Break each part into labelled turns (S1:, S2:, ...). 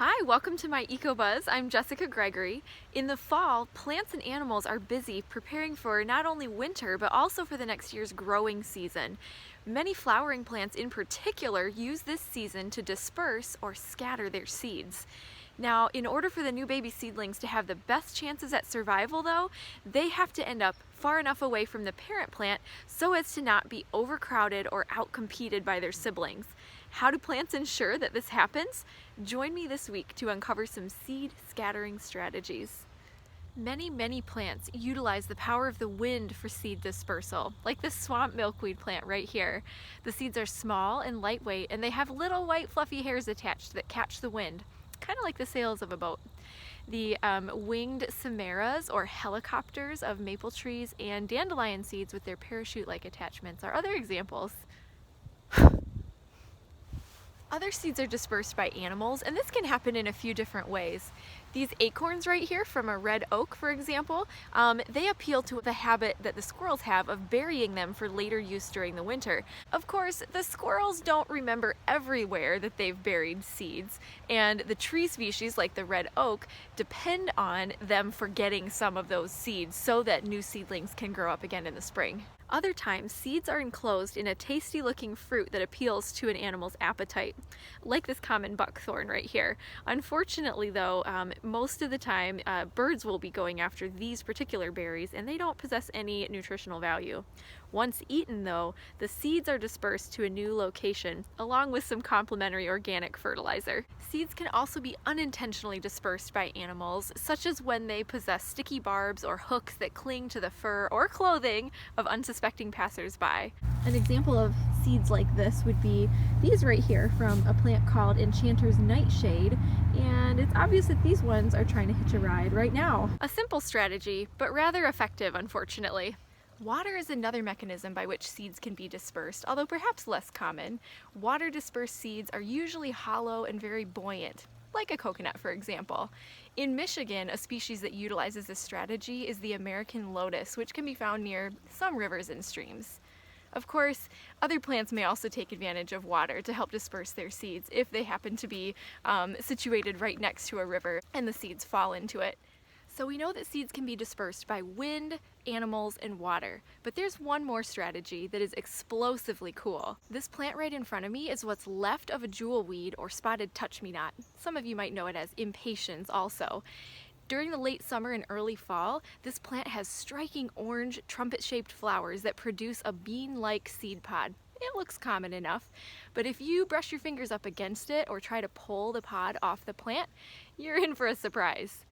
S1: Hi, welcome to my EcoBUZZ. I'm Jessica Gregory. In the fall, plants and animals are busy preparing for not only winter, but also for the next year's growing season. Many flowering plants in particular use this season to disperse or scatter their seeds. Now, in order for the new baby seedlings to have the best chances at survival though, they have to end up far enough away from the parent plant so as to not be overcrowded or outcompeted by their siblings. How do plants ensure that this happens? Join me this week to uncover some seed scattering strategies. Many plants utilize the power of the wind for seed dispersal, like this swamp milkweed plant right here. The seeds are small and lightweight, and they have little white fluffy hairs attached that catch the wind, kind of like the sails of a boat. The winged samaras or helicopters of maple trees and dandelion seeds with their parachute-like attachments are other examples. Other seeds are dispersed by animals, and this can happen in a few different ways. These acorns right here from a red oak, for example, they appeal to the habit that the squirrels have of burying them for later use during the winter. Of course, the squirrels don't remember everywhere that they've buried seeds, and the tree species like the red oak depend on them forgetting some of those seeds so that new seedlings can grow up again in the spring. Other times, seeds are enclosed in a tasty-looking fruit that appeals to an animal's appetite, like this common buckthorn right here. Unfortunately, though, most of the time, birds will be going after these particular berries, and they don't possess any nutritional value. Once eaten, though, the seeds are dispersed to a new location, along with some complementary organic fertilizer. Seeds can also be unintentionally dispersed by animals, such as when they possess sticky barbs or hooks that cling to the fur or clothing of unsuspecting passers-by. An example of seeds like this would be these right here from a plant called Enchanter's Nightshade, and it's obvious that these ones are trying to hitch a ride right now. A simple strategy, but rather effective, unfortunately. Water is another mechanism by which seeds can be dispersed, although perhaps less common. Water-dispersed seeds are usually hollow and very buoyant, like a coconut, for example. In Michigan, a species that utilizes this strategy is the American lotus, which can be found near some rivers and streams. Of course, other plants may also take advantage of water to help disperse their seeds if they happen to be situated right next to a river and the seeds fall into it. So we know that seeds can be dispersed by wind, animals, and water, but there's one more strategy that is explosively cool. This plant right in front of me is what's left of a jewelweed or spotted touch-me-not. Some of you might know it as impatiens also. During the late summer and early fall, this plant has striking orange, trumpet-shaped flowers that produce a bean-like seed pod. It looks common enough, but if you brush your fingers up against it or try to pull the pod off the plant, you're in for a surprise.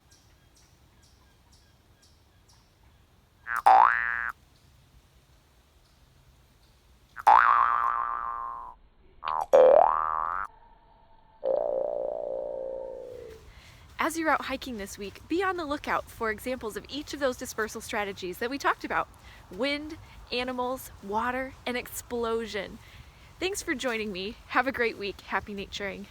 S1: As you're out hiking this week, be on the lookout for examples of each of those dispersal strategies that we talked about. Wind, animals, water, and explosion. Thanks for joining me. Have a great week. Happy naturing.